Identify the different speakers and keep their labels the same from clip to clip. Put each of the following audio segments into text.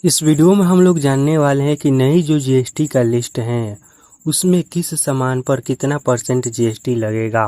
Speaker 1: इस वीडियो में हम लोग जानने वाले हैं कि नई जो जीएसटी का लिस्ट है उसमें किस सामान पर कितना परसेंट जीएसटी लगेगा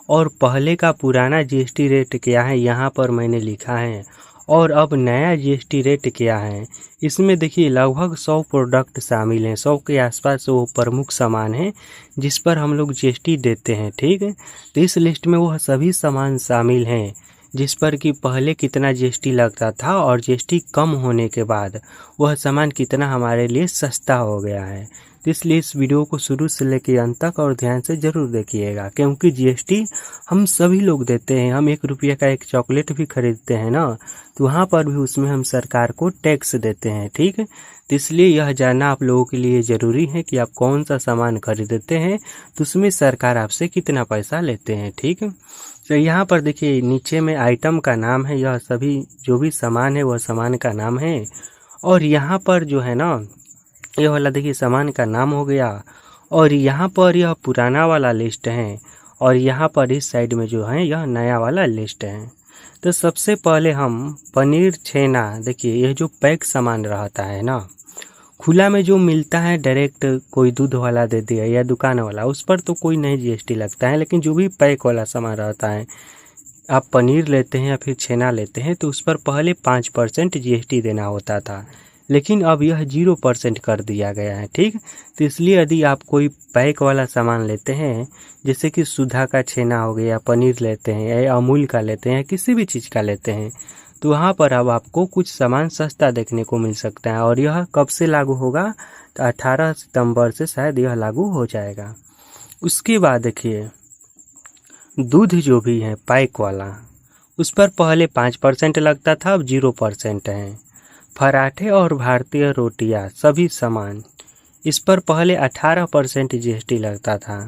Speaker 1: और पहले का पुराना जीएसटी रेट क्या है यहाँ पर मैंने लिखा है और अब नया जीएसटी रेट क्या है। इसमें देखिए लगभग 100 प्रोडक्ट शामिल हैं, 100 के आसपास वो प्रमुख सामान हैं जिस पर हम लोग जीएसटी देते हैं। ठीक है, तो इस लिस्ट में वह सभी सामान शामिल हैं जिस पर कि पहले कितना जीएसटी लगता था और जीएसटी कम होने के बाद वह सामान कितना हमारे लिए सस्ता हो गया है। तो इसलिए इस वीडियो को शुरू से लेकर अंत तक और ध्यान से ज़रूर देखिएगा, क्योंकि जीएसटी हम सभी लोग देते हैं। हम 1 रुपये का एक चॉकलेट भी खरीदते हैं ना, तो वहाँ पर भी उसमें हम सरकार को टैक्स देते हैं। ठीक है, तो इसलिए यह जानना आप लोगों के लिए ज़रूरी है कि आप कौन सा सामान खरीदते हैं तो उसमें सरकार आपसे कितना पैसा लेते हैं। ठीक है, तो यहाँ पर देखिए नीचे में आइटम का नाम है, यह सभी जो भी सामान है वह सामान का नाम है। और यहाँ पर जो है ना, यह वाला देखिए सामान का नाम हो गया और यहाँ पर यह पुराना वाला लिस्ट है और यहाँ पर इस साइड में जो है यह नया वाला लिस्ट है। तो सबसे पहले हम पनीर छेना, देखिए यह जो पैक सामान रहता है ना, खुला में जो मिलता है डायरेक्ट कोई दूध वाला दे दिया या दुकान वाला, उस पर तो कोई नहीं जीएसटी लगता है। लेकिन जो भी पैक वाला सामान रहता है, आप पनीर लेते हैं या फिर छेना लेते हैं तो उस पर पहले 5% जीएसटी देना होता था, लेकिन अब यह 0% कर दिया गया है। ठीक, तो इसलिए यदि आप कोई पैक वाला सामान लेते हैं, जैसे कि सुधा का छेना हो गया, पनीर लेते हैं या अमूल का लेते हैं, किसी भी चीज़ का लेते हैं, तो वहाँ पर अब आपको कुछ सामान सस्ता देखने को मिल सकता है। और यह कब से लागू होगा, तो 18 सितंबर से शायद यह लागू हो जाएगा। उसके बाद देखिए दूध जो भी है पैक वाला, उस पर पहले 5% लगता था, अब 0% है। पराठे और भारतीय रोटियां सभी सामान, इस पर पहले 18% जीएसटी लगता था,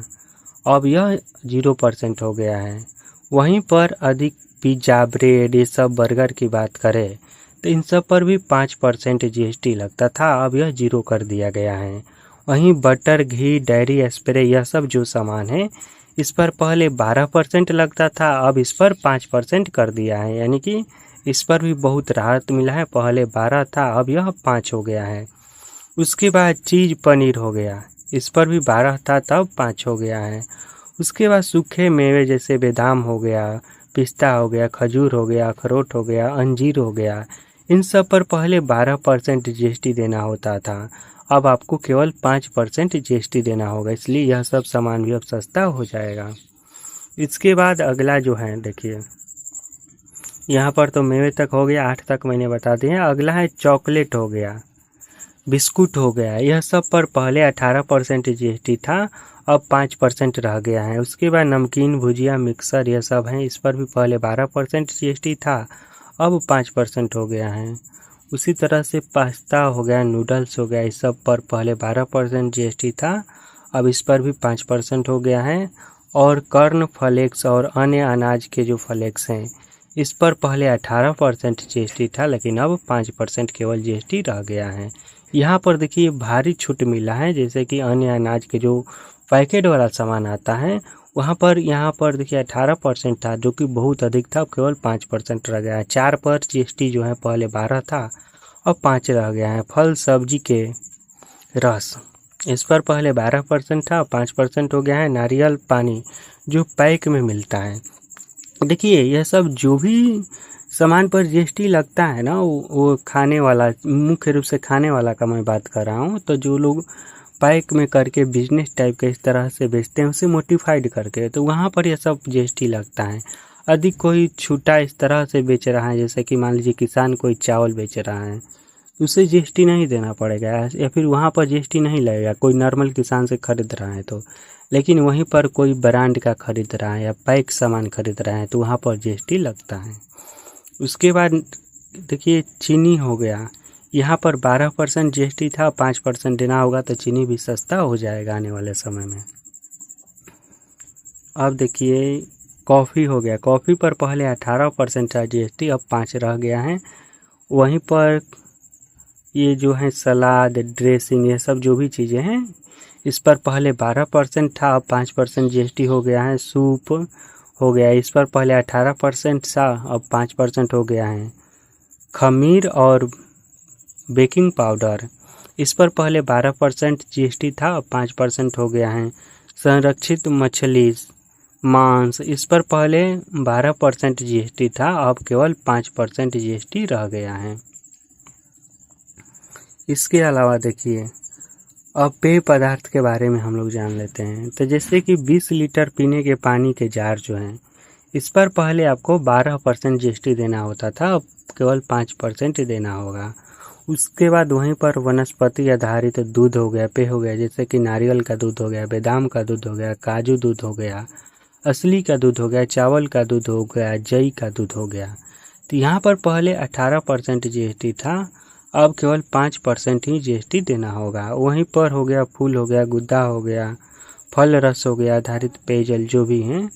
Speaker 1: अब यह 0% हो गया है। वहीं पर अधिक पिज़्ज़ा, ब्रेड, ये सब बर्गर की बात करें तो इन सब पर भी 5% जीएसटी लगता था, अब यह 0 कर दिया गया है। वहीं बटर, घी, डेयरी स्प्रे, यह सब जो सामान है इस पर पहले 12% लगता था, अब इस पर 5% कर दिया है, यानी कि इस पर भी बहुत राहत मिला है। पहले 12 था, अब यह 5 हो गया है। उसके बाद चीज़ पनीर हो गया, इस पर भी 12 था तब 5 हो गया है। उसके बाद सूखे मेवे जैसे बादाम हो गया, पिस्ता हो गया, खजूर हो गया, अखरोट हो गया, अंजीर हो गया, इन सब पर पहले 12% जीएसटी देना होता था, अब आपको केवल 5% जीएसटी देना होगा। इसलिए यह सब सामान भी अब सस्ता हो जाएगा। इसके बाद अगला जो है देखिए, यहाँ पर तो मेवे तक हो गया, 8 तक मैंने बता दिया। अगला है चॉकलेट हो गया, बिस्कुट हो गया, यह सब पर पहले 18% जीएसटी था, अब 5% रह गया है। उसके बाद नमकीन, भुजिया, मिक्सर, यह सब हैं, इस पर भी पहले 12% जीएसटी था, अब 5% हो गया है। उसी तरह से पास्ता हो गया, नूडल्स हो गया, इस सब पर पहले 12% जीएसटी था, अब इस पर भी 5% हो गया है। और कॉर्न फ्लेक्स और अन्य अनाज के जो फ्लेक्स हैं, इस पर पहले 18% जीएसटी था, लेकिन अब 5% केवल जीएसटी रह गया है। यहाँ पर देखिए भारी छूट मिला है, जैसे कि अन्य अनाज के जो पैकेट वाला सामान आता है वहाँ पर, यहाँ पर देखिए 18% था, जो कि बहुत अधिक था, केवल 5% रह गया है। 4 पर जीएसटी जो है पहले 12 था, अब 5 रह गया है। फल सब्जी के रस, इस पर पहले 12% था, 5% हो गया है। नारियल पानी जो पैक में मिलता है, देखिए यह सब जो भी सामान पर जीएसटी लगता है ना, वो खाने वाला, मुख्य रूप से खाने वाला का मैं बात कर रहा हूँ। तो जो लोग पैक में करके बिजनेस टाइप के इस तरह से बेचते हैं, उसे मोडिफाइड करके, तो वहाँ पर यह सब जीएसटी लगता है। अधिक कोई छूटा इस तरह से बेच रहा है, जैसे कि मान लीजिए किसान कोई चावल बेच रहा है, उसे जीएसटी नहीं देना पड़ेगा, या फिर वहाँ पर जीएसटी नहीं लगेगा कोई नॉर्मल किसान से खरीद रहा है तो। लेकिन वहीं पर कोई ब्रांड का खरीद रहा है या पैक सामान खरीद रहा है तो वहाँ पर जीएसटी लगता है। उसके बाद देखिए चीनी हो गया, यहाँ पर 12% जीएसटी था, 5% देना होगा, तो चीनी भी सस्ता हो जाएगा आने वाले समय में। अब देखिए कॉफ़ी हो गया, कॉफ़ी पर पहले 18% था जीएसटी, अब 5 रह गया है। वहीं पर ये जो है सलाद, ड्रेसिंग, ये सब जो भी चीज़ें हैं, इस पर पहले 12% था, अब 5% जीएसटी हो गया है। सूप हो गया, इस पर पहले 18% था, अब 5% हो गया है। खमीर और बेकिंग पाउडर, इस पर पहले 12% जीएसटी था, अब 5% हो गया है। संरक्षित मछली मांस, इस पर पहले 12% जीएसटी था, अब केवल 5% जीएसटी रह गया है। इसके अलावा देखिए अब पेय पदार्थ के बारे में हम लोग जान लेते हैं। तो जैसे कि 20 लीटर पीने के पानी के जार जो हैं, इस पर पहले आपको 12% जीएसटी देना होता था, अब केवल 5% देना होगा। उसके बाद वहीं पर वनस्पति आधारित दूध हो गया, पेय हो गया, जैसे कि नारियल का दूध हो गया, बादाम का दूध हो गया, काजू दूध हो गया, असली का दूध हो गया, चावल का दूध हो गया, जई का दूध हो गया। तो यहाँ पर पहले 18% जीएसटी था, अब केवल 5% ही जीएसटी देना होगा। वहीं पर हो गया फूल हो गया, गुद्दा हो गया, फल रस हो गया, आधारित पेयजल जो भी हैं,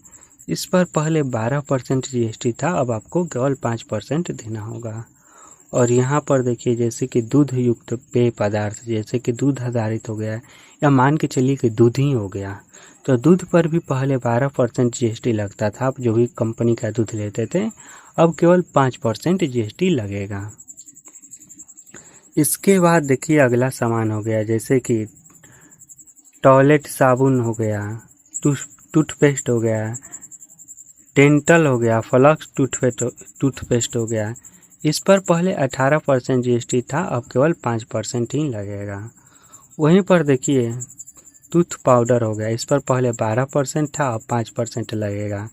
Speaker 1: इस पर पहले 12% जीएसटी था, अब आपको केवल 5% देना होगा। और यहाँ पर देखिए जैसे कि दूध युक्त पेय पदार्थ, जैसे कि दूध आधारित हो गया या मान के चलिए कि दूध ही हो गया, तो दूध पर भी पहले 12% जीएसटी लगता था। आप जो भी कंपनी का दूध लेते थे, अब केवल 5% जीएसटी लगेगा। इसके बाद देखिए अगला सामान हो गया जैसे कि टॉयलेट साबुन हो गया, टूथपेस्ट हो गया, डेंटल हो गया, फ्लक्स टूथपेस्ट हो गया। इस पर पहले 18% जीएसटी था, अब केवल 5% ही लगेगा। वहीं पर देखिए टूथ पाउडर हो गया, इस पर पहले 12% था, अब 5% लगेगा।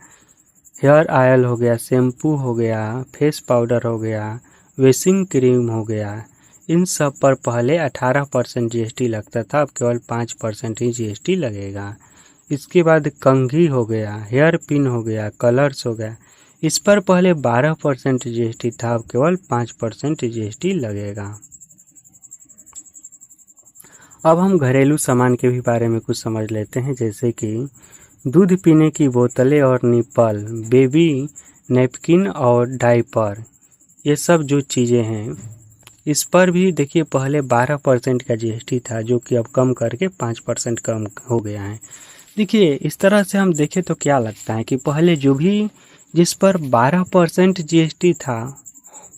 Speaker 1: हेयर ऑयल हो गया, शैम्पू हो गया, फेस पाउडर हो गया, वेसिंग क्रीम हो गया, इन सब पर पहले 18% जीएसटी लगता था, अब केवल 5% ही जीएसटी लगेगा। इसके बाद कंघी हो गया, हेयर पिन हो गया, कलर्स हो गया, इस पर पहले 12% जीएसटी था, अब केवल 5% जीएसटी लगेगा। अब हम घरेलू सामान के भी बारे में कुछ समझ लेते हैं, जैसे कि दूध पीने की बोतलें और निप्पल, बेबी नैपकिन और डायपर, ये सब जो चीज़ें हैं, इस पर भी देखिए पहले 12% का जीएसटी था, जो कि अब कम करके 5% कम हो गया है। देखिए इस तरह से हम देखें तो क्या लगता है कि पहले जो भी जिस पर 12% जीएसटी था,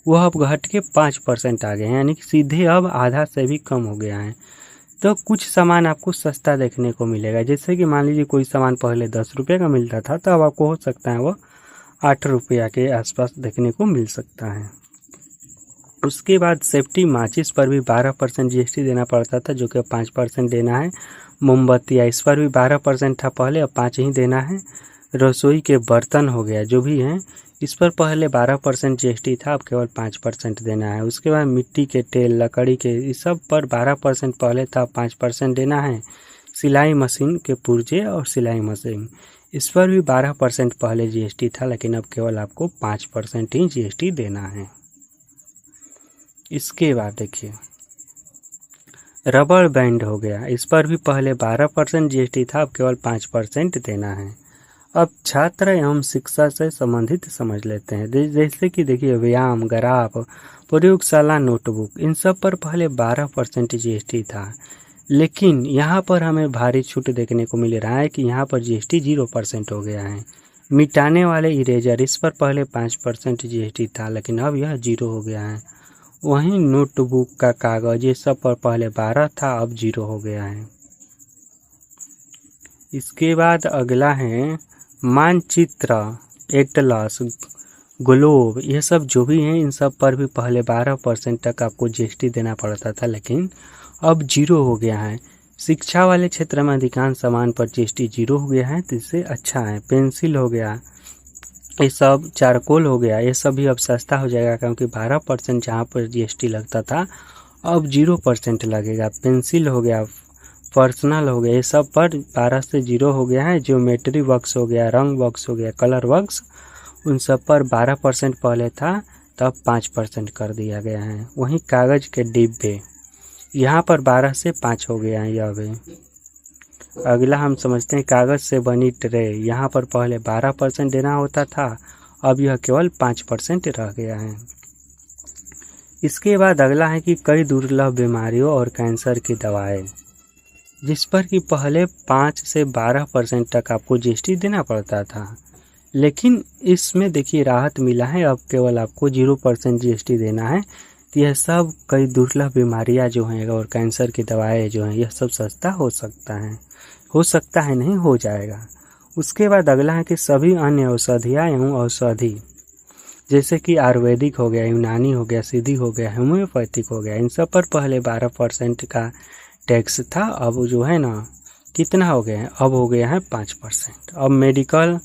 Speaker 1: वह अब घट के 5% आ गए हैं, यानी कि सीधे अब आधा से भी कम हो गया है। तो कुछ सामान आपको सस्ता देखने को मिलेगा, जैसे कि मान लीजिए कोई सामान पहले 10 रुपये का मिलता था, तो अब आपको हो सकता है वह 8 रुपया के आसपास देखने को मिल सकता है। उसके बाद सेफ्टी माचिस पर भी 12% जीएसटी देना पड़ता था, जो कि 5% देना है। मोमबत्तियाँ, इस पर भी 12% था पहले, अब 5 ही देना है। रसोई के बर्तन हो गया जो भी हैं, इस पर पहले 12% जीएसटी था, अब केवल 5% देना है। उसके बाद मिट्टी के तेल, लकड़ी के, इस सब पर 12% पहले था, 5% देना है। सिलाई मशीन के पुर्जे और सिलाई मशीन, इस पर भी 12% पहले जीएसटी था, लेकिन अब केवल आपको 5% ही जीएसटी देना है। इसके बाद देखिए रबर बैंड हो गया, इस पर भी पहले 12% जीएसटी था, अब केवल 5% देना है। अब छात्र एवं शिक्षा से संबंधित समझ लेते हैं, जैसे कि देखिए व्यायाम, ग्राफ, प्रयोगशाला, नोटबुक, इन सब पर पहले 12% जीएसटी था, लेकिन यहाँ पर हमें भारी छूट देखने को मिल रहा है कि यहाँ पर जीएसटी 0% हो गया है। मिटाने वाले इरेजर, इस पर पहले 5% जीएसटी था, लेकिन अब यह 0 हो गया है। वहीं नोटबुक का कागज, ये सब पर पहले 12 था, अब 0 हो गया है। इसके बाद अगला है मानचित्र, एटलस, ग्लोब, ये सब जो भी हैं, इन सब पर भी पहले 12% तक आपको जीएसटी देना पड़ता था, लेकिन अब 0 हो गया है। शिक्षा वाले क्षेत्र में अधिकांश सामान पर जीएसटी 0 हो गया है, तो इससे अच्छा है। पेंसिल हो गया, ये सब, चारकोल हो गया, ये सब भी अब सस्ता हो जाएगा, क्योंकि 12% जहाँ पर जीएसटी लगता था, अब 0% लगेगा। पेंसिल हो गया, पर्सनल हो गया, ये सब पर 12 से 0 हो गया है। ज्योमेट्री बॉक्स हो गया, रंग बॉक्स हो गया, कलर बॉक्स, उन सब पर 12% पहले था, तब 5% कर दिया गया है। वहीं कागज़ के डिब्बे, यहाँ पर 12 से 5 हो गया है यह भी। अगला हम समझते हैं कागज़ से बनी ट्रे, यहाँ पर पहले 12% देना होता था, अब यह केवल 5% रह गया है। इसके बाद अगला है कि कई दुर्लभ बीमारियों और कैंसर की दवाएं, जिस पर कि पहले 5 से 12% तक आपको जीएसटी देना पड़ता था, लेकिन इसमें देखिए राहत मिला है, अब केवल आपको 0% जीएसटी देना है। तो यह सब कई दुर्लभ बीमारियां जो हैं और कैंसर की दवाएं जो हैं यह सब सस्ता हो सकता है नहीं हो जाएगा। उसके बाद अगला है कि सभी अन्य औषधियाँ एवं औषधि जैसे कि आयुर्वेदिक हो गया, यूनानी हो गया, सिद्धि हो गया, होम्योपैथिक हो गया, इन सब पर पहले 12% का टैक्स था। अब जो है ना कितना हो गया है, अब हो गया है 5%। अब मेडिकल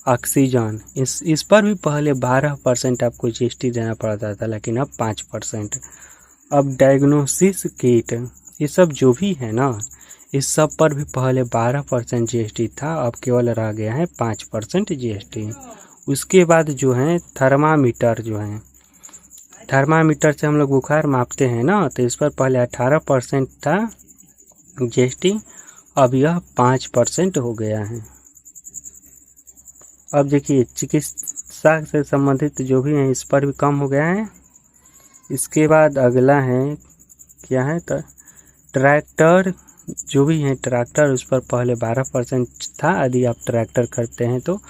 Speaker 1: ऑक्सीजन इस पर भी पहले 12% आपको जीएसटी देना पड़ता था, लेकिन अब 5%। अब डायग्नोसिस किट ये सब जो भी है ना, इस सब पर भी पहले 12% जीएसटी था, अब केवल रह गया है 5% जीएसटी। उसके बाद जो है थर्मामीटर से हम लोग बुखार मापते हैं ना, तो इस पर पहले 18% था जीएसटी, अब यह 5% हो गया है। अब देखिए चिकित्सा से संबंधित जो भी हैं इस पर भी कम हो गया है। इसके बाद अगला है क्या है, तो ट्रैक्टर जो भी है ट्रैक्टर, उस पर पहले 12% था, यदि आप ट्रैक्टर करते हैं तो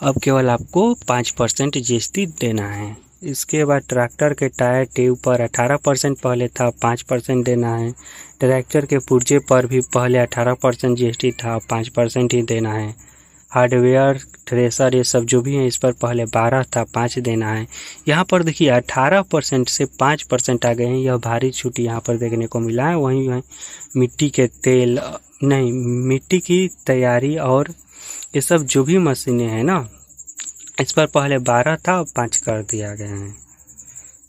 Speaker 1: अब केवल आपको 5% जीएसटी देना है। इसके बाद ट्रैक्टर के टायर ट्यूब पर 18% पहले था, 5% देना है। ट्रैक्टर के पुर्जे पर भी पहले 18% जीएसटी था, 5% ही देना है। हार्डवेयर, थ्रेसर ये सब जो भी हैं इस पर पहले 12 था, 5 देना है। यहाँ पर देखिए 18% से 5% आ गए हैं, यह भारी छूट यहाँ पर देखने को मिला है। वहीं मिट्टी की तैयारी और ये सब जो भी मशीनें हैं ना, इस पर पहले 12 था, अब 5 कर दिया गया है।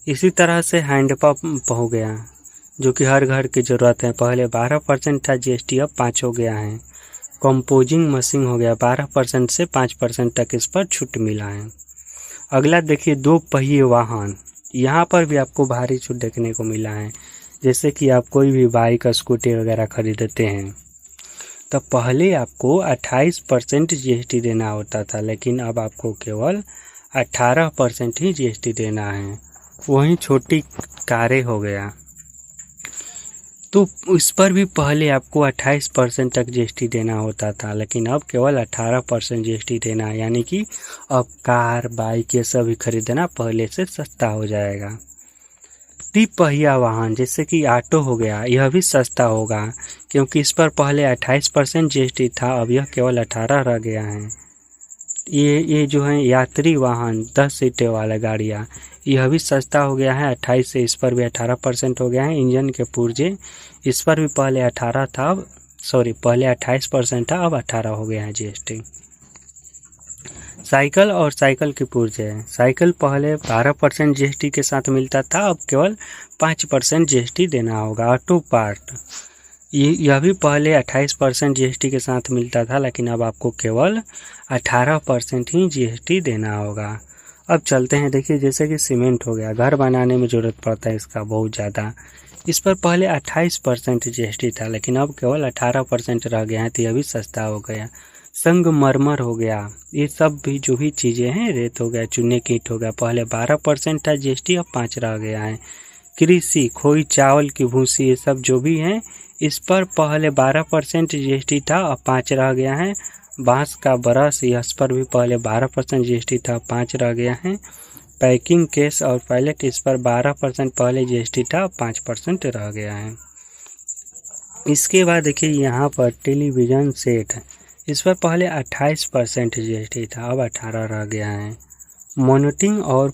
Speaker 1: इसी तरह से हैंडपंप हो गया, जो कि हर घर की ज़रूरत है, पहले 12% था जीएसटी, अब 5 हो गया है। कंपोजिंग मशीन हो गया, 12% से 5% तक इस पर छूट मिला है। अगला देखिए 2 पहिए वाहन, यहाँ पर भी आपको भारी छूट देखने को मिला है। जैसे कि आप कोई भी बाइक, स्कूटी वगैरह खरीदते हैं तो पहले आपको 28% जीएसटी देना होता था, लेकिन अब आपको केवल 18% ही जीएसटी देना है। वहीं छोटी कारें हो गया, तो इस पर भी पहले आपको 28% तक जीएसटी देना होता था, लेकिन अब केवल 18% जीएसटी देना है। यानी कि अब कार, बाइक ये सभी खरीदना पहले से सस्ता हो जाएगा। तिपहिया वाहन जैसे कि ऑटो हो गया, यह भी सस्ता होगा, क्योंकि इस पर पहले 28% जीएसटी था, अब यह केवल 18 रह गया है। ये जो है यात्री वाहन 10 सीटें वाला गाड़ियाँ, यह भी सस्ता हो गया है, 28 से इस पर भी 18% हो गया है। इंजन के पुर्जे, इस पर भी पहले 28% था, अब 18 हो गया है जीएसटी। साइकिल और साइकिल के पुर्जे, साइकिल पहले 12% जीएसटी के साथ मिलता था, अब केवल 5% जीएसटी देना होगा। ऑटो पार्ट यह भी पहले 28% जीएसटी के साथ मिलता था, लेकिन अब आपको केवल 18% ही जीएसटी देना होगा। अब चलते हैं, देखिए जैसे कि सीमेंट हो गया, घर बनाने में ज़रूरत पड़ता है इसका बहुत ज़्यादा, इस पर पहले 28% जीएसटी था, लेकिन अब केवल 18% रह गया है, तो यह भी सस्ता हो गया। संगमरमर हो गया, ये सब भी जो भी चीज़ें हैं, रेत हो गया, चूने की ईंट हो गया, पहले 12% था जीएसटी, अब 5 रह गया है। कृषि, खोई, चावल की भूसी, ये सब जो भी हैं इस पर पहले 12% जीएसटी था, अब 5 रह गया है। बांस का ब्रश, इस पर भी पहले 12% जीएसटी था, 5 रह गया है। पैकिंग केस और पैलेट, इस पर 12% पहले जीएसटी था, 5% रह गया है। इसके बाद देखिए यहाँ पर टेलीविज़न सेट, इस पर पहले 28% जीएसटी था, अब 18 रह गया है। मॉनिटरिंग और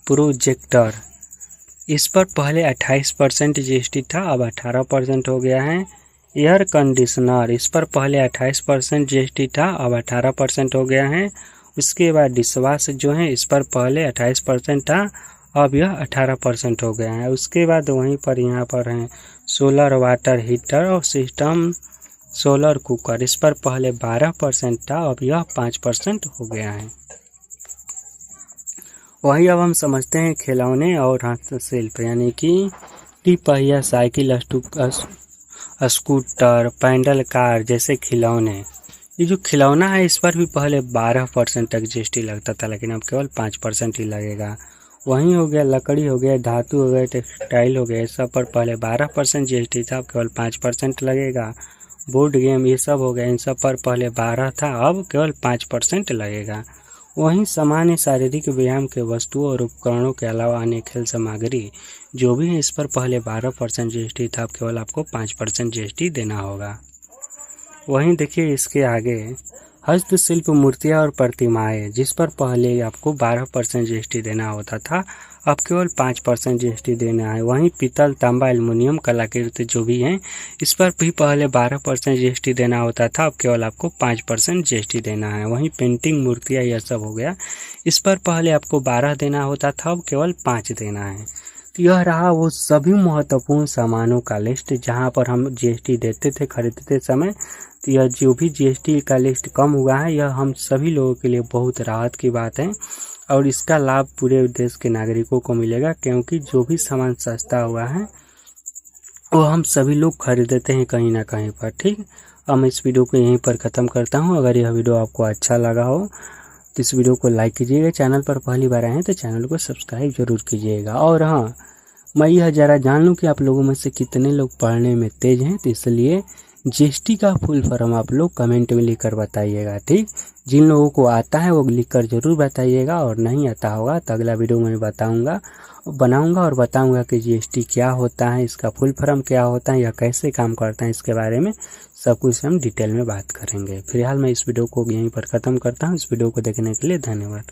Speaker 1: प्रोजेक्टर, इस पर पहले 28% जीएसटी था, अब 18% हो गया है। एयर कंडीशनर, इस पर पहले 28% जीएसटी था, अब 18% हो गया है। उसके बाद डिशवॉश जो है, इस पर पहले 28% था, अब यह 18% हो गया है। उसके बाद वहीं पर यहाँ पर हैं सोलर वाटर हीटर और सिस्टम सोलर कुकर, इस पर पहले 12% था, अब यह 5% हो गया है। वही अब हम समझते हैं खिलौने और हस्तशिल्प, यानी कि तिपहिया साइकिल, स्कूटर, पैडल कार जैसे खिलौने। ये जो खिलौना है इस पर भी पहले 12% तक जीएसटी लगता था, लेकिन अब केवल 5% ही लगेगा। वहीं हो गया लकड़ी हो गया, धातु हो गया, टेक्सटाइल हो गया, सब पर पहले 12% जीएसटी था, अब केवल 5% लगेगा। बोर्ड गेम ये सब हो गया, इन सब पर पहले 12 था, अब केवल 5% लगेगा। वहीं सामान्य शारीरिक व्यायाम के वस्तुओं और उपकरणों के अलावा अन्य खेल सामग्री जो भी है इस पर पहले 12% जीएसटी था, अब केवल आपको 5% जीएसटी देना होगा। वहीं देखिए इसके आगे हस्तशिल्प मूर्तियाँ और प्रतिमाएं जिस पर पहले आपको 12% जीएसटी देना होता था, अब केवल 5% जीएसटी देना है। वहीं पीतल, तांबा, एल्युमिनियम कलाकृति जो भी हैं इस पर भी पहले 12% जीएसटी देना होता था, अब केवल आपको 5% जीएसटी देना है। वहीं पेंटिंग, मूर्तियाँ यह सब हो गया, इस पर पहले आपको 12 देना होता था, अब केवल 5 देना है। तो यह रहा वो सभी महत्वपूर्ण सामानों का लिस्ट जहां पर हम जीएसटी देते थे खरीदते समय। तो यह जो भी जीएसटी का लिस्ट कम हुआ है यह हम सभी लोगों के लिए बहुत राहत की बात है और इसका लाभ पूरे देश के नागरिकों को मिलेगा, क्योंकि जो भी सामान सस्ता हुआ है वो हम सभी लोग खरीदते हैं कहीं ना कहीं पर। ठीक, अब मैं इस वीडियो को यहीं पर ख़त्म करता हूँ। अगर यह वीडियो आपको अच्छा लगा हो तो इस वीडियो को लाइक कीजिएगा, चैनल पर पहली बार आए हैं तो चैनल को सब्सक्राइब जरूर कीजिएगा। और हाँ, मैं यह ज़रा जान लूँ कि आप लोगों में से कितने लोग पढ़ने में तेज़ हैं, तो इसलिए जीएसटी का फुल फॉर्म आप लोग कमेंट में लिखकर बताइएगा। ठीक, जिन लोगों को आता है वो लिखकर ज़रूर बताइएगा, और नहीं आता होगा तो अगला वीडियो में बनाऊंगा और बताऊंगा कि जीएसटी क्या होता है, इसका फुल फॉर्म क्या होता है या कैसे काम करता है, इसके बारे में सब कुछ हम डिटेल में बात करेंगे। फिलहाल मैं इस वीडियो को यहीं पर ख़त्म करता हूँ। इस वीडियो को देखने के लिए धन्यवाद।